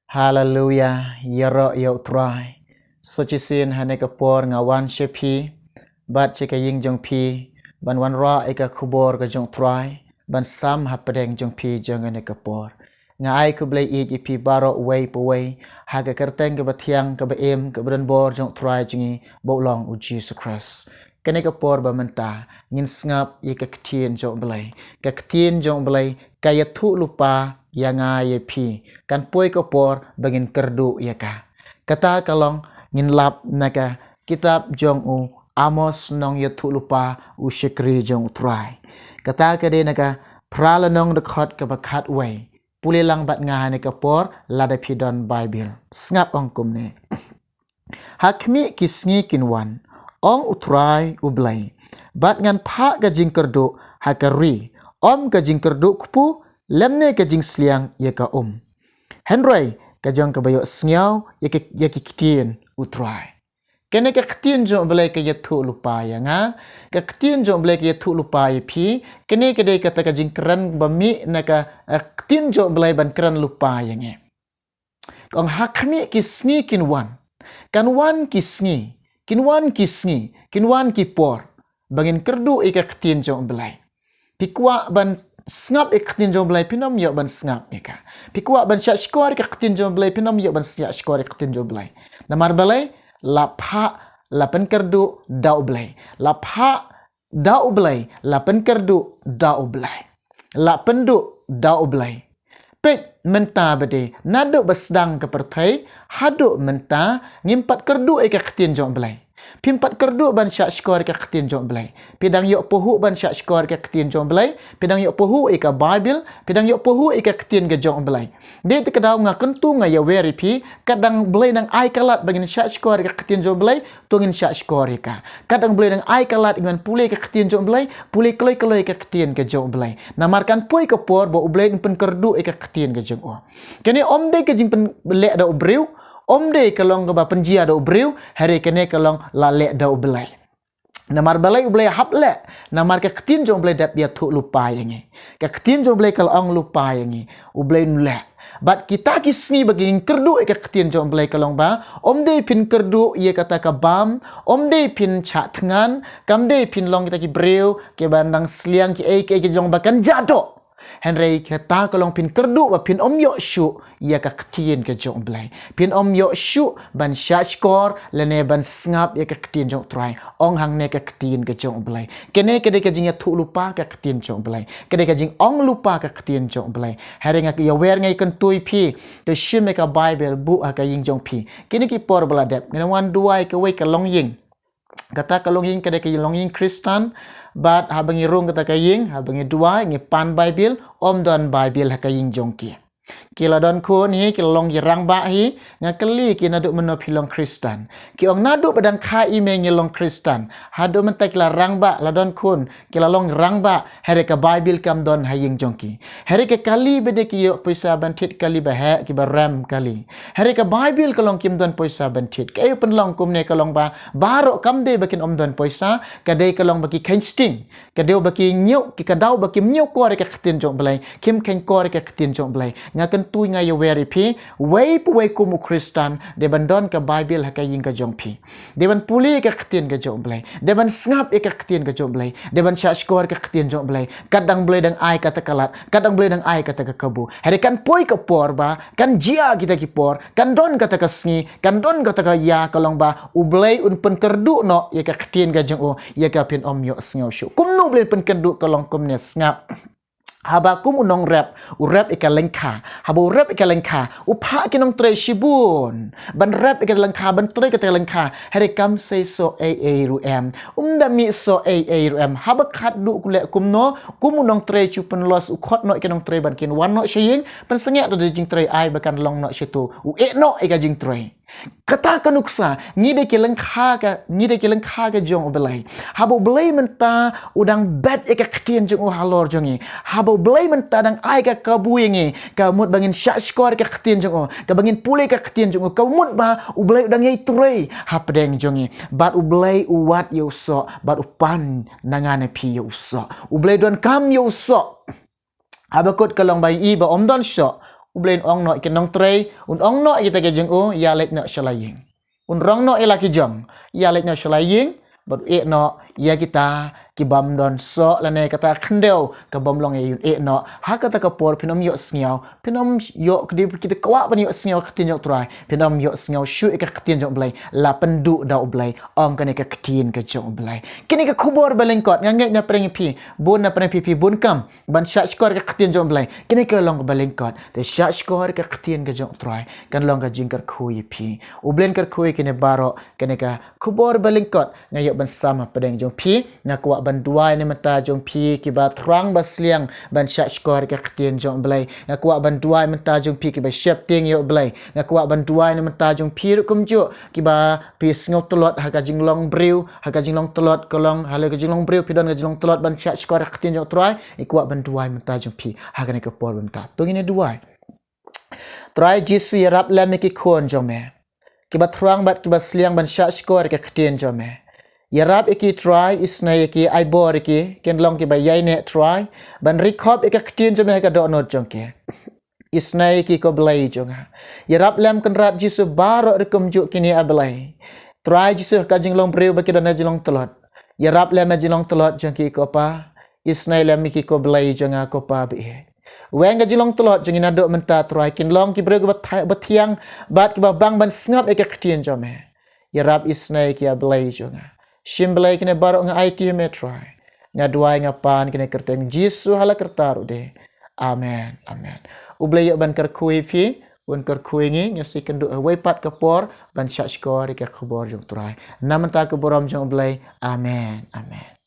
Hallelujah, yaro yo try. Sochisin hanekapor ngawan shepi, bat chika ying jong pi, ban wan ra eka kubor ka jong try, ban sam hapadeng jong pi jong hanekapor. Nga ai ku Blei ipi baro way po way, haga kerteng ka batiang ka baim ka bor jong try jingi bolong u Jesus Christ. Kanekapor ba menta, ngin ngap ika KTIEN jong Blei. Ka KTIEN jong Blei, kaya tu lupa yang ay pi kan poi kopor bagin kerdu ya ka kata kalong ngin lap naka kitab jong u Amos nong yatu lupa u shikri jong try kata kade naka prala nong dekhot ka bakat way puli lang bat nga ne kapor lada pidon Bible ngap ong kumne hakmi kisngi kinwan ong utrai u Blei bat ngan pha ga jing kerdu hakari om ga jing kerdu kupu lemne ka jing sliang ye ka Henry ka jong ka bayo sngiao ye ki KTIEN utrai. Kene ka KTIEN jong Blei ka yatu lupa ya nga. Ka KTIEN jong Blei ka yatu lupa ye pi. Kene ka day kata ka jing keran bami na ka KTIEN jong Blei ban keran lupa ya nga. Kong hakmi ki sngi kinwan. Kanwan ki sngi. Kinwan ki sngi. Kinwan ki por. Bangin kerdu ika KTIEN jong Blei. Pikwa ban ngap KTIEN jong Blei pinom yo ban ngap ika. Pikwa ban syak skor ka KTIEN jong Blei pinom yo ban syak skor KTIEN jong Blei. Namar Blei lapha lapen kerdu dau Blei. Lapha dau Blei lapen kerdu dau Blei. Lapen du dau Blei. Pek menta bade nado basdang ke pertai hadu menta ngimpat kerdu ika KTIEN jong Blei. Pimpat kerdu ban syak skor ka KTIEN jong Blei. Pidang yok pohu ban syak skor ka KTIEN jong Blei. Pidang yok pohu ika Bible. Pidang yok pohu ika KTIEN ka jong Blei. Dia te kedau nga kentu nga ya weri pi. Kadang Blei nang ai kalat bagin syak skor ka KTIEN jong Blei. Tungin syak skor ika. Kadang Blei nang ai kalat ingan pulih ka KTIEN jong Blei. Pulih keloi-keloi ka KTIEN ka jong Blei. Namarkan pui ke por bo Blei pen kerdu ika KTIEN ka jong o. Kini om de ke jing pen lek da obriu. Om de kalong ke penjia da obriu, hari kene kalong la lek da Blei. Namar Blei Blei hap lek, namar ke KTIEN jong Blei dap dia tu lupa yangi. Ke KTIEN jong Blei kalong lupa yangi, Blei nulek. Bat kita kisni bagi kerdu ke KTIEN jong Blei kalong ba, om de pin kerdu ia kata ka bam, om de pin cak tengan, kam de pin long kita ki breu, ke bandang sliang ki ke jong bakan jado. Henry kata kalong pin kerdu ba pin om yok syu ia ka KTIEN ke jong Blei. Pin om yok syu ban syak skor lene ban ngap ia ka KTIEN jong try. Ong hang ne ka KTIEN ke jong Blei. Kene kede ka jing ya tu lupa ka KTIEN jong Blei. Kede ka jing ong lupa ka KTIEN jong Blei. Hari ngak ya wer ngai kan tui pi to shim ka Bible bu ka ying jong pi. Kini ki por beladep. Ngena wan duai ke we ka long ying. Kata kalong ying kada ke long ying Kristen bat habangi rung kata ka ying habangi dua ngi pan Bible om don Bible ka ying jongki kila don ko ni kila long yerang ba hi ngakeli ki naduk menop hilong Kristen ki ong naduk badang ka ime ngi long Kristen hadu mentai kila rang ba la don kun kila long rang ba here ka Bible kam don haying jongki here ke kali bede ki yo poisa bantit kali ba he ki ba ram kali here ka Bible kalong kim don poisa bantit kayo penlong kum ne kalong ba baro kam de bakin om don poisa kadai kalong baki kain kadeu baki nyuk ki kadau baki nyuk ko re ka KTIEN jong Blei kim kain ko re ka KTIEN jong Blei ngaken tu nga yo weri pi way kumu Kristen de bandon ka Bible ha ka ying ka jong pi de ban puli ka KTIEN ka jong Blei de ban ngap ka KTIEN ka jong Blei de ban syak skor ka KTIEN jong Blei kadang Blei dang ai kata kalat kadang Blei dang ai kata ka kabu hari kan poi ka por ba kan jia kita ki por kan don kata ka sngi kan don kata ka ya kalong ba u Blei un pen kerdu no ya ka KTIEN ka jong o ya ka pin om yo sngiau shu kum no Blei pen kerdu kalong kum ne ngap haba kum unong rap u rap ika lengka haba u rap ika lengka u pa kinong tre shibun ban rap ika lengka ban tre ika lengka hari kam say so ru em da mi so ru em haba khat du kule kum no kum unong tre chu pen los u khot no kinong tre ban kin wan no shing pen sengek do jing tre ai bakan long no shitu u no ika jing tre kata kanuksa ngide ki lengka ka jong Blei habo Blei menta udang bad eka KTIEN jong halor jongi habo Blei menta dang ai ka kabuyingi ka mut bangin syak skor ka KTIEN jong ka bangin pulih ka KTIEN jong ka mut ba u Blei udang yai trei hapdeng jongi bat u Blei u wat yo so bat u pan nangane pi yo so u Blei don kam yo so abakut kalong bai i ba om don so ublen ong no ke nong trei un ong no kita ke jeng o ya lek no shalaying un rong no ela ki jong ya lek no shalaying but no ya kita ki bam don so la ne kata khendeu ka bam long yun no ha kata ka por pinom yo sngau pinom yo kdi kita kwa ban yo sngau ktin yo trai pinom yo sngau shu ka ktin jo blai la pendu da blai ong ka ne ka ktin ka jo blai kini ka khubor balengkot ngange na preng pi bun na preng pi bun kam ban sha skor ka ktin jo blai kini ka long balengkot te sha skor ka ktin ka jo trai kan long ka jingkar khui pi ublen kar khui kini baro kini ka khubor balengkot ngayo ban sama pedeng jong pi ngakwa ban duai ni mata jong pi ki ba thrang ba sliang ban sha skor ka ktin jong blai ngakwa ban duai mata jong pi ki ba shep ting yo blai ngakwa ban duai ni mata jong pi ru kum jo ki ba pi sngo tolot ha ka jinglong briu ha ka jinglong tolot kolong ha le ka jinglong briu pi don ka jinglong tolot ban sha skor ka ktin jong trai ikwa ban duai mata jong pi ha ka ne ka por ban ta to ngine duai trai jisu yarap la me ki khon jong me ki ba thrang bat ki ba sliang ban sha skor ka ktin jong me yarap iki try isnai iki ai bor iki ken long ki ba yai ne try ban rekhop ik ktin jome ka do not jongke isnai iki ko blai jonga yarap lam kan rat jisu baro rekum juk kini ablai try jisu ka jinglong breu ba ki do na jinglong telot yarap lam jinglong telot jongki ko pa isnai lam iki ko blai jonga ko pa bi wen ga jinglong telot jongina do menta try kin long ki breu ba thiang bat ki ba bang ban snap ik ktin jome yarap isnai ki ablai jonga Shimblai kene baru nga IT metrai. Nga duai nga pan kene kerteng Jisu hala kertaru de. Amen. Amen. Ublai yuk ban kerkui fi. Un kerkui ngi. Nga si kendu awai pat kepor. Ban syak skor ika kubor jong turai. Namanta kuboram jong ublai. Amen. Amen.